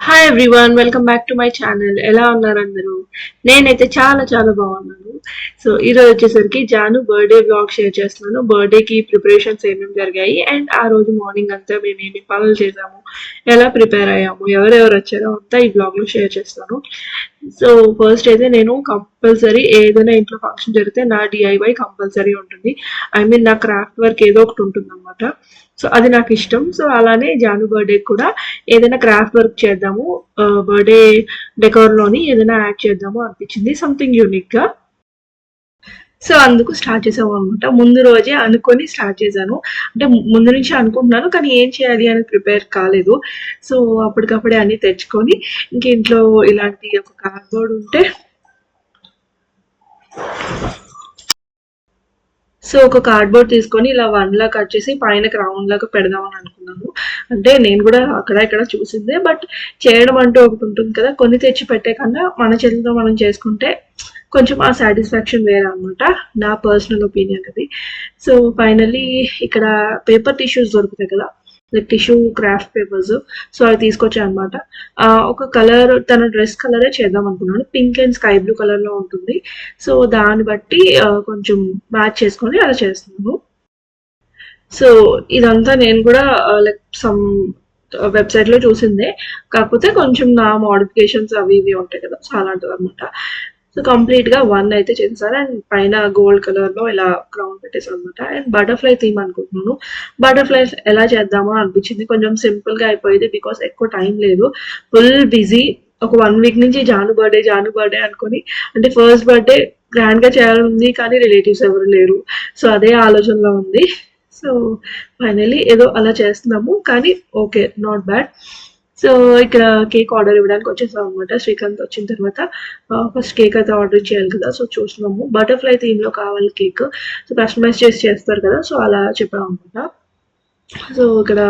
Hi everyone, welcome back to my channel. ఎలా ఉన్నారు అందరూ? నేనైతే చాలా చాలా బాగున్నాను. సో ఈరోజు వచ్చేసరికి జాను బర్త్డే బ్లాగ్ షేర్ చేస్తున్నాను. బర్త్డేకి ప్రిపరేషన్స్ ఏమేమి జరిగాయి అండ్ ఆ రోజు మార్నింగ్ అంతా మేము ఏమి పనులు చేసాము, ఎలా ప్రిపేర్ అయ్యాము, ఎవరెవరు వచ్చారో అంతా ఈ బ్లాగ్లో షేర్ చేస్తాను. సో ఫస్ట్ అయితే నేను కంపల్సరీ ఏదైనా ఇంట్లో ఫంక్షన్ జరిగితే నా డిఐవై కంపల్సరీ ఉంటుంది. ఐ మీన్ నా క్రాఫ్ట్ వర్క్ ఏదో ఒకటి ఉంటుంది అనమాట. సో అది నాకు ఇష్టం. సో అలానే జాను బర్త్డే కూడా ఏదైనా క్రాఫ్ట్ వర్క్ చేద్దాము, బర్త్డే డెకోర్ లోని ఏదైనా యాడ్ చేద్దాము అనిపించింది, సంథింగ్ యూనిక్ గా. సో అందుకు స్టార్ట్ చేసాము అనమాట. ముందు రోజే అనుకొని స్టార్ట్ చేశాను. అంటే ముందు నుంచి అనుకుంటున్నాను, కానీ ఏం చేయాలి అని ప్రిపేర్ కాలేదు. సో అప్పటికప్పుడే అన్ని తెచ్చుకొని ఇంక ఇంట్లో ఇలాంటి ఒక కార్డ్బోర్డ్ ఉంటే, సో ఒక కార్డ్బోర్డ్ తీసుకొని ఇలా వన్ లా కట్ చేసి పైన క్రౌన్ లాగా పెడదామని అనుకున్నాను. అంటే నేను కూడా అక్కడ ఇక్కడ చూసిందే, బట్ చేయడం అంటూ ఒకటి ఉంటుంది కదా. కొన్ని తెచ్చి పెట్టే కన్నా మన చేతితో మనం చేసుకుంటే కొంచెం ఆ సాటిస్ఫాక్షన్ వేరే అనమాట. నా పర్సనల్ ఒపీనియన్ అది. సో ఫైనల్లీ ఇక్కడ పేపర్ టిష్యూస్ దొరుకుతాయి కదా, like tissue craft papers. So అవి తీసుకొచ్చాను అనమాట. ఒక కలర్, తన డ్రెస్ కలరే చేద్దాం అనుకున్నాను. Pink and sky blue colour లో ఉంటుంది. సో దాన్ని బట్టి కొంచెం మ్యాచ్ చేసుకొని అలా చేస్తున్నాను. సో ఇదంతా నేను కూడా లైక్ సమ్ వెబ్సైట్ లో చూసిందే, కాకపోతే కొంచెం నా మోడిఫికేషన్స్ అవి ఇవి ఉంటాయి కదా, సో అలాంటివి అనమాట. సో కంప్లీట్ గా వన్ అయితే చేశారు అండ్ పైన గోల్డ్ కలర్ లో ఇలా క్రౌన్ పెట్టేసారు అనమాట. అండ్ బటర్ఫ్లై థీమ్ అనుకుంటున్నాను. బటర్ఫ్లైస్ ఎలా చేద్దామో అనిపించింది. కొంచెం సింపుల్ గా అయిపోయింది బికాస్ ఎక్కువ టైం లేదు, ఫుల్ బిజీ. ఒక 1 వీక్ నుంచి జాను బర్త్డే అనుకొని, అంటే ఫస్ట్ బర్త్డే గ్రాండ్ గా చేయాలని, కానీ రిలేటివ్స్ ఎవరు లేరు. సో అదే ఆలోచనలో ఉంది. సో ఫైనలీ ఏదో అలా చేస్తున్నాము, కానీ ఓకే, నాట్ బ్యాడ్. సో ఇక్కడ కేక్ ఆర్డర్ ఇవ్వడానికి వచ్చేసాం అనమాట. శ్రీకాంత్ వచ్చిన తర్వాత ఫస్ట్ కేక్ అయితే ఆర్డర్ చేయాలి కదా. సో చూస్తున్నాము, బటర్ఫ్లై థీమ్ లో కావాలి కేక్. సో కస్టమైజ్ చేసి చేస్తారు కదా, సో అలా చెప్పాం అనమాట. సో ఇక్కడ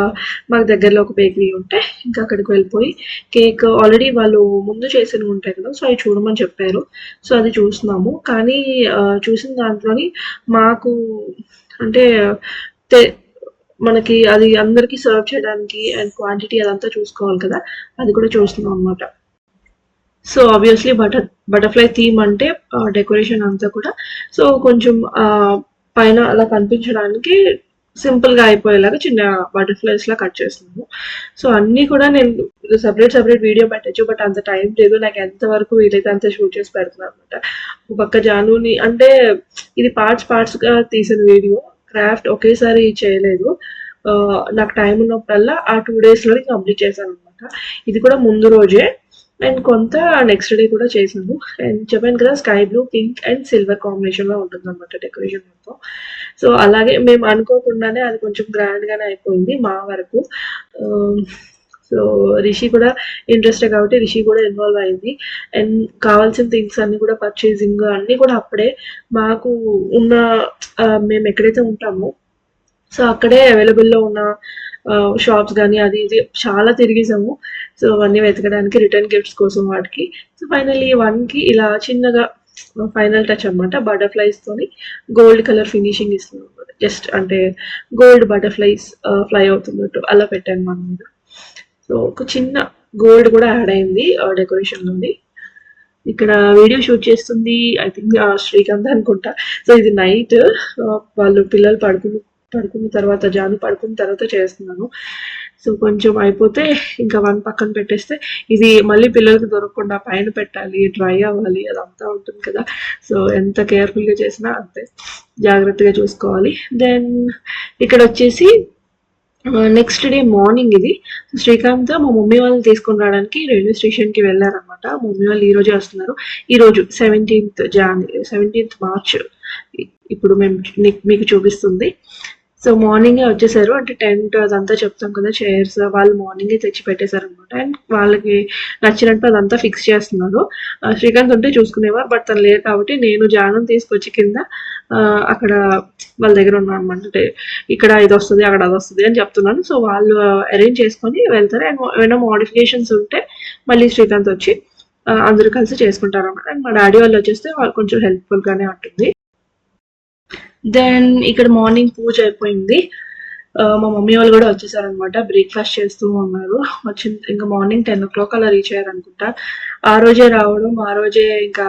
మాకు దగ్గరలో ఒక బేకరీ ఉంటే ఇంకా అక్కడికి వెళ్ళిపోయి కేక్ ఆల్రెడీ వాళ్ళు ముందు చేసినవి ఉంటాయి కదా, సో అవి చూడమని చెప్పారు. సో అది చూస్తున్నాము, కానీ చూసిన దాంట్లోని మాకు అంటే మనకి అది అందరికి సర్వ్ చేయడానికి అండ్ క్వాంటిటీ అదంతా చూసుకోవాలి కదా, అది కూడా చూస్తున్నాం అనమాట. సో ఆబ్వియస్లీ బటర్ఫ్లై థీమ్ అంటే డెకరేషన్ అంతా కూడా సో కొంచెం పైన అలా కనిపించడానికి సింపుల్ గా అయిపోయేలాగా చిన్న బటర్ఫ్లైస్ లా కట్ చేస్తున్నాము. సో అన్ని కూడా నేను సపరేట్ వీడియో పెట్టచ్చు, బట్ అంత టైం లేదు నాకు. ఎంత వరకు వీలైతే అంత షూట్ చేసి పెడుతున్నాను అనమాట. ఒక పక్క జానుని అంటే ఇది పార్ట్స్ గా తీసిన వీడియో, క్రాఫ్ట్ ఒకేసారి చేయలేదు. నాకు టైం ఉన్నప్పుడల్లా ఆ 2 days లో కంప్లీట్ చేశాను అనమాట. ఇది కూడా ముందు రోజే అండ్ కొంత నెక్స్ట్ డే కూడా చేశాను. అండ్ చెప్పాను కదా, sky blue, pink and silver combination లో ఉంటుంది అనమాట డెకరేషన్ మొత్తం. సో అలాగే మేము అనుకోకుండానే అది కొంచెం గ్రాండ్ గానే అయిపోయింది మా వరకు. సో రిషి కూడా ఇంట్రెస్టే కాబట్టి రిషి కూడా ఇన్వాల్వ్ అయింది. అండ్ కావాల్సిన థింగ్స్ అన్ని కూడా పర్చేసింగ్ అన్ని కూడా అప్పుడే మాకు ఉన్న మేము ఎక్కడైతే ఉంటామో సో అక్కడే అవైలబుల్లో ఉన్న షాప్స్ కానీ అది ఇది చాలా తిరిగేసాము. సో అవన్నీ వెతకడానికి, రిటర్న్ గిఫ్ట్స్ కోసం వాటికి. సో ఫైనల్లీ 1కి ఇలా చిన్నగా ఫైనల్ టచ్ అనమాట. బటర్ఫ్లైస్ తోని గోల్డ్ కలర్ ఫినిషింగ్ ఇస్తున్నాం అనమాట. జస్ట్ అంటే గోల్డ్ బటర్ఫ్లైస్ ఫ్లై అవుతున్నట్టు అలా పెట్టాను మన మీద. సో ఒక చిన్న గోల్డ్ కూడా యాడ్ అయింది డెకరేషన్ నుండి. ఇక్కడ వీడియో షూట్ చేస్తుంది ఐ థింక్ శ్రీకాంత్ అనుకుంటా. సో ఇది నైట్ వాళ్ళు పిల్లలు పడుకున్న తర్వాత, జాను పడుకున్న తర్వాత చేస్తున్నాను. సో కొంచెం అయిపోతే ఇంకా 1 పక్కన పెట్టేస్తే, ఇది మళ్ళీ పిల్లలకి దొరకకుండా పైన పెట్టాలి, డ్రై అవ్వాలి, అదంతా ఉంటుంది కదా. సో ఎంత కేర్ఫుల్గా చేసినా అంతే జాగ్రత్తగా చూసుకోవాలి. దెన్ ఇక్కడ వచ్చేసి నెక్స్ట్ డే మార్నింగ్ ఇది. శ్రీకాంత్ మా మమ్మీ వాళ్ళని తీసుకొని రావడానికి రైల్వే స్టేషన్కి వెళ్ళారనమాట. మా మమ్మీ వాళ్ళు ఈ రోజే వస్తున్నారు. ఈ రోజు 17th March ఇప్పుడు మేము మీకు చూపిస్తుంది. సో మార్నింగే వచ్చేసారు. అంటే టెంట్ అదంతా చెప్తాం కదా, చైర్స్ వాళ్ళు మార్నింగే తెచ్చి పెట్టేశారు అనమాట. అండ్ వాళ్ళకి నచ్చినట్టు అదంతా ఫిక్స్ చేస్తున్నారు. శ్రీకాంత్ ఉంటే చూసుకునేవారు, బట్ తను లేరు కాబట్టి నేను జానం తీసుకొచ్చి కింద అక్కడ వాళ్ళ దగ్గర ఉన్నాను అనమాట. అంటే ఇక్కడ ఇది వస్తుంది, అక్కడ అది వస్తుంది అని చెప్తున్నాను. సో వాళ్ళు అరేంజ్ చేసుకొని వెళ్తారు. అండ్ ఏమైనా మోడిఫికేషన్స్ ఉంటే మళ్ళీ శ్రీకాంత్ వచ్చి అందరూ కలిసి చేసుకుంటారు అన్నమాట. అండ్ మా డాడీ వాళ్ళు వచ్చేస్తే వాళ్ళు కొంచెం హెల్ప్ఫుల్ గానే ఉంటుంది. దెన్ ఇక్కడ మార్నింగ్ పూజ అయిపోయింది. మా మమ్మీ వాళ్ళు కూడా వచ్చేసారనమాట. బ్రేక్ఫాస్ట్ చేస్తూ ఉన్నారు. ఇంకా మార్నింగ్ 10 o'clock అలా రీచ్ అయ్యారు అనుకుంటా. ఆ రోజే రావడం, ఆ రోజే ఇంకా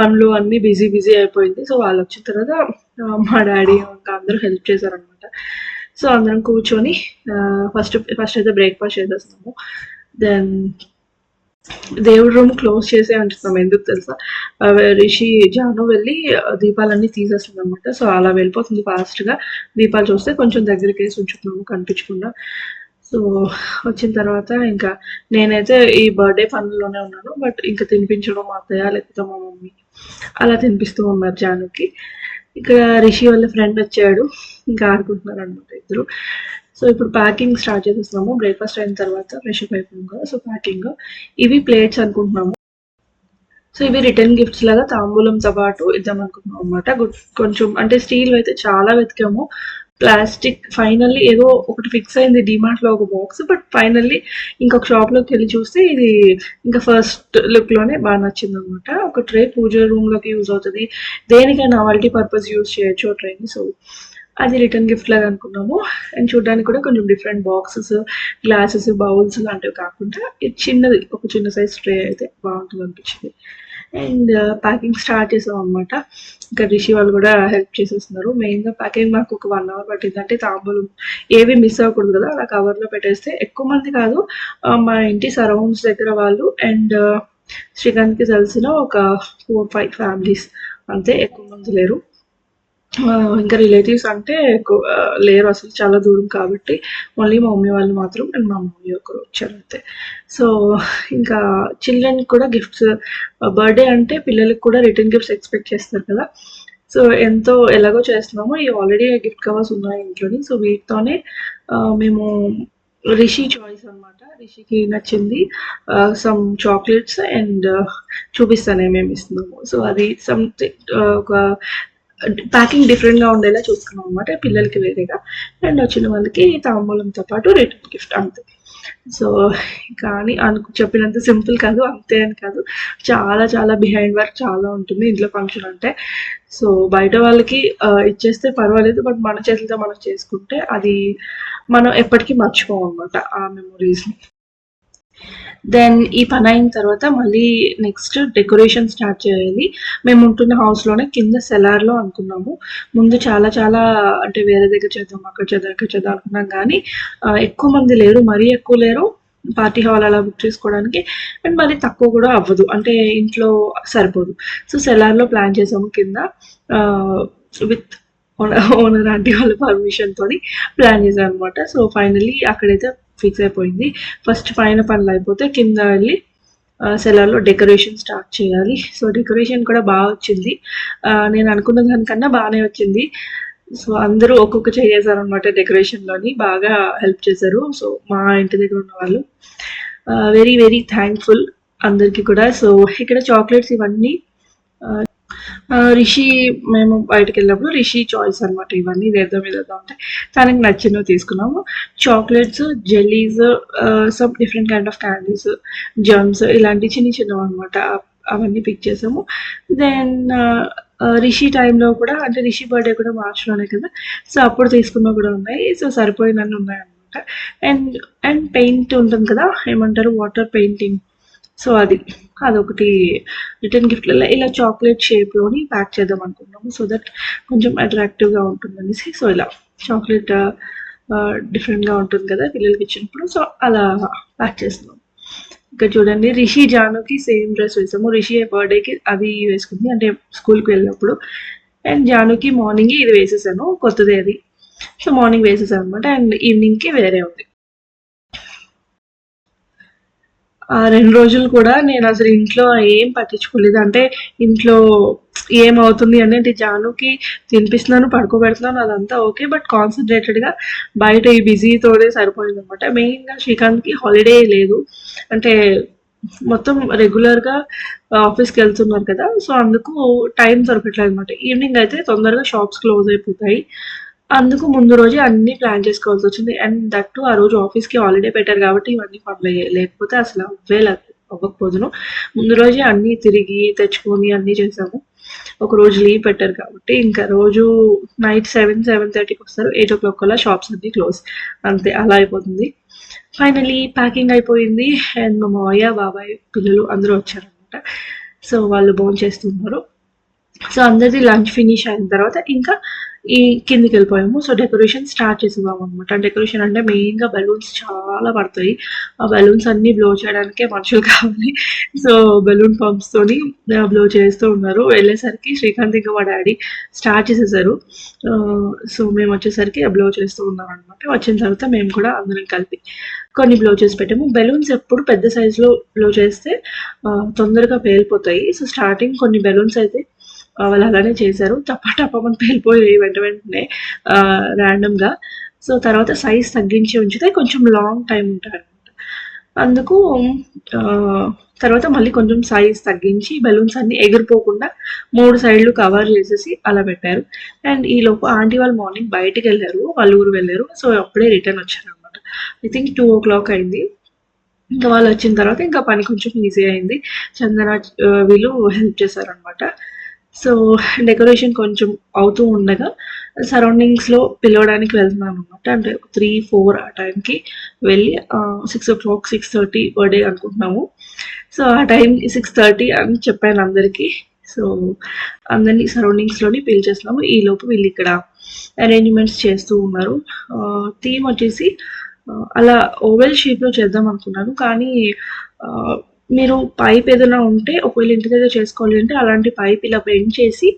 పనులు అన్నీ బిజీ బిజీ అయిపోయింది. సో వాళ్ళు వచ్చిన తర్వాత మా డాడీ ఇంకా అందరూ హెల్ప్ చేశారనమాట. సో అందరం కూర్చొని ఫస్ట్ ఫస్ట్ అయితే బ్రేక్ఫాస్ట్ చేసేస్తున్నాము. దెన్ దేవుడి రూమ్ క్లోజ్ చేసే ఉంచుతున్నాం. ఎందుకు తెలుసా, రిషి జాను వెళ్ళి దీపాలన్నీ తీసేస్తుంది అనమాట. సో అలా వెళ్ళిపోతుంది ఫాస్ట్గా. దీపాలు చూస్తే కొంచెం దగ్గరికి వేసి ఉంచుతున్నాము కనిపించకుండా. సో వచ్చిన తర్వాత ఇంకా నేనైతే ఈ బర్త్డే పనుల్లోనే ఉన్నాను. బట్ ఇంకా తినిపించడం మా అత్తయ్య లేకపోతే మా మమ్మీ అలా తినిపిస్తూ ఉన్నారు జానుకి. ఇక్కడ రిషి వాళ్ళ ఫ్రెండ్ వచ్చాడు, ఇంకా ఆడుకుంటున్నారు అనమాట ఇద్దరు. సో ఇప్పుడు ప్యాకింగ్ స్టార్ట్ చేసేస్తున్నాము. బ్రేక్ఫాస్ట్ అయిన తర్వాత ఫ్రెష్ అప్ అయిపోయాం కదా. సో ప్యాకింగ్ ఇవి ప్లేట్స్ అనుకుంటున్నాము. సో ఇవి రిటర్న్ గిఫ్ట్స్ లాగా తాంబూలంతో పాటు ఇద్దాం అనుకుంటున్నాం అనమాట. కొంచెం అంటే స్టీల్ అయితే చాలా వెతికాము, ప్లాస్టిక్ ఫైనల్లీ ఏదో ఒకటి ఫిక్స్ అయింది డిమార్ట్ లో ఒక బాక్స్. బట్ ఫైనల్లీ ఇంకొక షాప్ లోకి వెళ్ళి చూస్తే ఇది ఇంకా ఫస్ట్ లుక్ లోనే బాగా నచ్చింది అనమాట. ఒక ట్రే పూజ రూమ్ లోకి యూజ్ అవుతుంది, దేనికైనా మల్టీ పర్పస్ యూజ్ చేయొచ్చు ఆ ట్రైని. సో అది రిటర్న్ గిఫ్ట్ లాగా అనుకున్నాము. అండ్ చూడడానికి కూడా కొంచెం డిఫరెంట్ బాక్సెస్, గ్లాసెస్, బౌల్స్ లాంటివి కాకుండా ఇది చిన్నది, ఒక చిన్న సైజ్ ట్రే అయితే బాగుంటుంది అనిపించింది. అండ్ ప్యాకింగ్ స్టార్ట్ చేసాం అనమాట. ఇంకా రిషి వాళ్ళు కూడా హెల్ప్ చేసేస్తున్నారు. మెయిన్గా ప్యాకింగ్ మాకు ఒక 1 hour పట్టింది. అంటే తాంబూలం ఏవి మిస్ అవ్వకూడదు కదా, అలా కవర్లో పెట్టేస్తే. ఎక్కువ మంది కాదు, మా ఇంటి సరౌండ్స్ దగ్గర వాళ్ళు అండ్ శ్రీకాంత్కి తెలిసిన ఒక 4-5 ఫ్యామిలీస్ అంతే, ఎక్కువ మంది లేరు. ఇంకా రిలేటివ్స్ అంటే ఎక్కువ లేరు అసలు, చాలా దూరం కాబట్టి. ఓన్లీ మా మమ్మీ వాళ్ళు మాత్రం అండ్ మా మమ్మీ ఒకరు వచ్చారు అంతే. సో ఇంకా చిల్డ్రన్ కూడా గిఫ్ట్స్, బర్త్డే అంటే పిల్లలకి కూడా రిటర్న్ గిఫ్ట్స్ ఎక్స్పెక్ట్ చేస్తారు కదా. సో ఎంతో ఎలాగో చేస్తున్నామో, ఈ ఆల్రెడీ గిఫ్ట్ కవర్స్ ఉన్నాయి ఇంట్లోని. సో వీటితోనే మేము రిషి చాయిస్ అనమాట, రిషికి నచ్చింది సమ్ చాక్లెట్స్ అండ్ చూపిస్తాను ఏమేమి ఇస్తున్నాము. సో అది సంథింగ్ ఒక ప్యాకింగ్ డిఫరెంట్గా ఉండేలా చూసుకున్నాం అనమాట, పిల్లలకి వేరేగా అండ్ వచ్చిన వాళ్ళకి తాంబూలంతో పాటు రిటర్న్ గిఫ్ట్ అంతే. సో కానీ చెప్పినంత సింపుల్ కాదు, అంతే అని కాదు, చాలా చాలా బిహైండ్ వర్క్ చాలా ఉంటుంది ఇంట్లో ఫంక్షన్ అంటే. సో బయట వాళ్ళకి ఇచ్చేస్తే పర్వాలేదు, బట్ మన చేతులతో మనం చేసుకుంటే అది మనం ఎప్పటికీ మర్చిపోం అనమాట ఆ మెమొరీస్ని. దెన్ ఈ పని అయిన తర్వాత మళ్ళీ నెక్స్ట్ డెకరేషన్ స్టార్ట్ చేయాలి. మేము ఉంటున్న హౌస్లోనే కింద సెలార్లో అనుకున్నాము. ముందు చాలా చాలా అంటే వేరే దగ్గర చేద్దాం, అక్కడ చేద్దాం, ఇక్కడ చేద్దాం అనుకున్నాం. కానీ ఎక్కువ మంది లేరు, మరీ ఎక్కువ లేరు పార్టీ హాల్ అలా బుక్ చేసుకోవడానికి. అండ్ మళ్ళీ తక్కువ కూడా అవ్వదు, అంటే ఇంట్లో సరిపోదు. సో సెలార్లో ప్లాన్ చేసాము కింద, విత్ ఓనర్ ఆంటీ వాళ్ళ పర్మిషన్ తోని ప్లాన్ చేశాను అనమాట. సో ఫైనల్లీ అక్కడైతే ఫిక్స్ అయిపోయింది. ఫస్ట్ పైన పనులు అయిపోతే కింద వెళ్ళి సెలార్లో డెకరేషన్ స్టార్ట్ చేయాలి. సో డెకరేషన్ కూడా బాగా వచ్చింది, నేను అనుకున్న దానికన్నా బాగానే వచ్చింది. సో అందరూ ఒక్కొక్క చేశారనమాట డెకరేషన్లోని, బాగా హెల్ప్ చేశారు. సో మా ఇంటి దగ్గర ఉన్న వాళ్ళు వెరీ వెరీ థ్యాంక్ఫుల్ అందరికీ కూడా. సో ఇక్కడ చాక్లెట్స్ ఇవన్నీ రిషి, మేము బయటకు వెళ్ళినప్పుడు రిషి చాయిస్ అనమాట. ఇవన్నీ వేద్దాం వేద్దాం అంటే తనకి నచ్చినవి తీసుకున్నాము. Chocolates, jellies, some different kind of candies, jams, ఇలాంటి చిన్న చిన్నవి అనమాట, అవన్నీ పిక్ చేసాము. దెన్ రిషి టైంలో కూడా, అంటే రిషి బర్త్డే కూడా మార్చ్లోనే కదా, సో అప్పుడు తీసుకున్నవి కూడా ఉన్నాయి. సో సరిపోయినన్ని ఉన్నాయి అనమాట. అండ్ అండ్ పెయింట్ ఉంటుంది కదా, ఏమంటారు, వాటర్ పెయింటింగ్. సో అదొకటి రిటర్న్ గిఫ్ట్లలో ఇలా చాక్లెట్ షేప్లోని ప్యాక్ చేద్దాం అనుకున్నాము, సో దట్ కొంచెం అట్రాక్టివ్గా ఉంటుందనేసి. సో ఇలా చాక్లెట్ డిఫరెంట్గా ఉంటుంది కదా పిల్లలకి ఇచ్చినప్పుడు, సో అలా ప్యాక్ చేస్తున్నాం. ఇక్కడ చూడండి, రిషి జానుకి సేమ్ డ్రెస్ వేసాము. రిషి బర్త్డేకి అది వేసుకుంది, అంటే స్కూల్కి వెళ్ళినప్పుడు. అండ్ జానుకి మార్నింగ్ ఇది వేసేసాను, కొత్తది అది. సో మార్నింగ్ వేసేసాను అనమాట, అండ్ ఈవినింగ్కి వేరే ఉంది. ఆ 2 రోజులు కూడా నేను అసలు ఇంట్లో ఏం పట్టించుకోలేదు. అంటే ఇంట్లో ఏమవుతుంది అనేది, జానుకి తినిపిస్తున్నాను, పడుకోబెడుతున్నాను, అదంతా ఓకే. బట్ కాన్సన్ట్రేటెడ్గా బయట ఈ బిజీతోనే సరిపోయింది అనమాట. మెయిన్గా శ్రీకాంత్కి హాలిడే లేదు, అంటే మొత్తం రెగ్యులర్గా ఆఫీస్కి వెళ్తున్నారు కదా. సో అందుకు టైం దొరకట్లేదు అనమాట. ఈవినింగ్ అయితే తొందరగా షాప్స్ క్లోజ్ అయిపోతాయి, అందుకు ముందు రోజే అన్ని ప్లాన్ చేసుకోవాల్సి వచ్చింది. అండ్ దట్టు ఆ రోజు ఆఫీస్కి హాలిడే పెట్టారు కాబట్టి ఇవన్నీ పనులు అయ్యాయి, లేకపోతే అసలు అవ్వేలేదు. అవ్వకపోదును. ముందు రోజే అన్నీ తిరిగి తెచ్చుకొని అన్నీ చేసాము. ఒక రోజు లీవ్ పెట్టారు కాబట్టి ఇంకా రోజు నైట్ 7:30కి వస్తారు. 8:00 కల్లా షాప్స్ అన్నీ క్లోజ్. అంతే అలా అయిపోతుంది. ఫైనలీ ప్యాకింగ్ అయిపోయింది. అండ్ మా మావయ్య, బాబాయ్, పిల్లలు అందరూ వచ్చారనమాట. సో వాళ్ళు భోంచేస్తున్నారు. సో అందరిది లంచ్ ఫినిష్ అయిన తర్వాత ఇంకా ఈ కిందికి వెళ్ళిపోయాము. సో డెకరేషన్ స్టార్ట్ చేసేవాం అనమాట. డెకరేషన్ అంటే మెయిన్గా బెలూన్స్ చాలా పడతాయి. ఆ బెలూన్స్ అన్ని బ్లో చేయడానికే మనుషులు కావాలి. సో బెలూన్ పంప్స్ తోని బ్లో చేస్తూ ఉన్నారు. వెళ్ళేసరికి శ్రీకాంత్ ఇంకా మా డాడీ స్టార్ట్ చేసేసారు. సో మేము వచ్చేసరికి బ్లో చేస్తూ ఉన్నాం అనమాట. వచ్చిన తర్వాత మేము కూడా అందరం కలిపి కొన్ని బ్లో చేసి పెట్టాము. బెలూన్స్ ఎప్పుడు పెద్ద సైజులో బ్లో చేస్తే తొందరగా పేలిపోతాయి. సో స్టార్టింగ్ కొన్ని బెలూన్స్ అయితే వాళ్ళు అలానే చేశారు. టపమని పేలిపోయాయి వెంటనే ర్యాండమ్గా. సో తర్వాత సైజ్ తగ్గించి ఉంచితే కొంచెం లాంగ్ టైం ఉంటారనమాట. అందుకు తర్వాత మళ్ళీ కొంచెం సైజ్ తగ్గించి బెలూన్స్ అన్ని ఎగిరిపోకుండా 3 సైడ్లు కవర్ చేసేసి అలా పెట్టారు. అండ్ ఈలోపు ఆంటీ వాళ్ళు మార్నింగ్ బయటికి వెళ్ళారు, వాళ్ళ ఊరు వెళ్ళారు. సో అప్పుడే రిటర్న్ వచ్చారనమాట. ఐ థింక్ 2:00 అయింది. ఇంకా వాళ్ళు వచ్చిన తర్వాత ఇంకా పని కొంచెం ఈజీ అయింది. చందన వీళ్ళు హెల్ప్ చేశారనమాట. సో డెకరేషన్ కొంచెం అవుతూ ఉండగా సరౌండింగ్స్లో పిలవడానికి వెళ్తున్నాను అనమాట. అంటే 3-4 ఆ టైంకి వెళ్ళి 6:00 6:30 బర్త్డే అనుకుంటున్నాము. సో ఆ టైం 6:30 అని చెప్పాను అందరికీ. సో అందరినీ సరౌండింగ్స్లోని పిలిచేస్తున్నాము. ఈలోపు వీళ్ళు ఇక్కడ అరేంజ్మెంట్స్ చేస్తూ ఉన్నారు. థీమ్ వచ్చేసి అలా ఓవెల్ షేప్లో చేద్దాం అనుకున్నాను. కానీ మీరు పైప్ ఏదైనా ఉంటే ఒకవేళ ఇంటి దగ్గర చేసుకోవాలి అంటే అలాంటి పైప్ ఇలా బెండ్ చేసి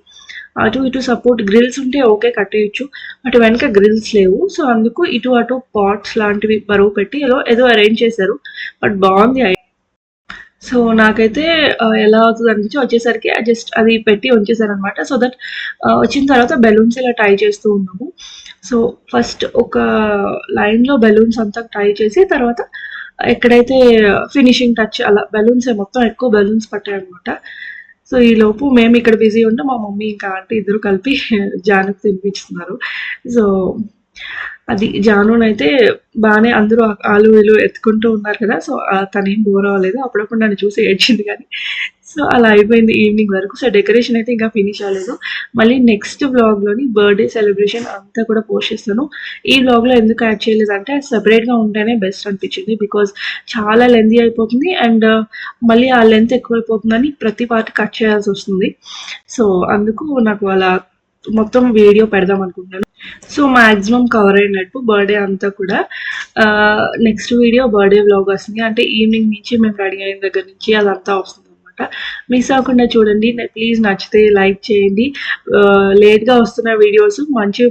అటు ఇటు సపోర్ట్ గ్రిల్స్ ఉంటే ఓకే కట్టేయచ్చు. బట్ వెనక గ్రిల్స్ లేవు. సో అందుకు ఇటు అటు పాట్స్ లాంటివి బరువు పెట్టి ఏదో అరేంజ్ చేశారు. బట్ బాగుంది. సో నాకైతే ఎలా అవుతుంది అనిపించి వచ్చేసరికి జస్ట్ అది పెట్టి ఉంచేసారనమాట. సో దట్ వచ్చిన తర్వాత బెలూన్స్ ఇలా టై చేస్తూ ఉన్నాము. సో ఫస్ట్ ఒక లైన్లో బెలూన్స్ అంతా టై చేసి తర్వాత ఎక్కడైతే ఫినిషింగ్ టచ్ అలా బెలూన్స్ మొత్తం ఎక్కువ బెలూన్స్ పట్టాయనమాట. సో ఈలోపు మేము ఇక్కడ బిజీ ఉంటే మా మమ్మీ ఇంకా ఆంటీ ఇద్దరు కలిపి జానుకు తినిపిస్తున్నారు. సో అది జానునైతే బాగానే అందరూ ఆలు వీళ్ళు ఎత్తుకుంటూ ఉన్నారు కదా. సో తనేం బోర్ అవ్వలేదు. అప్పుడప్పుడు నన్ను చూసి ఏడ్చింది కానీ. సో అలా అయిపోయింది ఈవినింగ్ వరకు. సో డెకరేషన్ అయితే ఇంకా ఫినిష్ అవ్వలేదు. మళ్ళీ నెక్స్ట్ వ్లాగ్లోని బర్త్డే సెలబ్రేషన్ అంతా కూడా పోస్ట్ చేస్తాను. ఈ వ్లాగ్లో ఎందుకు యాడ్ చేయలేదు అంటే సెపరేట్గా ఉంటేనే బెస్ట్ అనిపించింది. బికాజ్ చాలా లెంతీ అయిపోతుంది అండ్ మళ్ళీ ఆ లెంత్ ఎక్కువైపోతుందని ప్రతి పార్ట్ కట్ చేయాల్సి వస్తుంది. సో అందుకు నాకు అలా మొత్తం వీడియో పెడదాం అనుకుంటున్నాను. సో మ్యాక్సిమం కవర్ అయినట్టు బర్త్డే అంతా కూడా నెక్స్ట్ వీడియో బర్త్డే వ్లాగ్ వస్తుంది. అంటే ఈవినింగ్ నుంచి మేము రెడీ అయిన దగ్గర నుంచి అదంతా వస్తుంది అనమాట. మిస్ అవ్వకుండా చూడండి. ప్లీజ్ నచ్చితే లైక్ చేయండి. లేట్గా వస్తున్న వీడియోస్ మంచిగా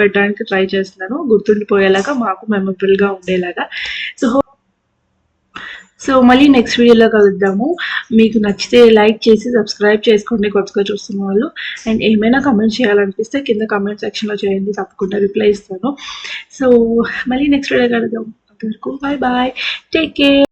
పెట్టడానికి ట్రై చేస్తున్నాను, గుర్తుండిపోయేలాగా మాకు మెమరబుల్గా ఉండేలాగా. సో మళ్ళీ నెక్స్ట్ వీడియోలో కలుద్దాము. మీకు నచ్చితే లైక్ చేసి సబ్స్క్రైబ్ చేసుకోండి కొత్తగా చూస్తున్న వాళ్ళు. అండ్ ఏమైనా కమెంట్ చేయాలనిపిస్తే కింద కమెంట్ సెక్షన్లో చేయండి, తప్పకుండా రిప్లై ఇస్తాను. సో మళ్ళీ నెక్స్ట్ వీడియో కలుద్దాం. అంతవరకు బాయ్ బాయ్, టేక్ కేర్.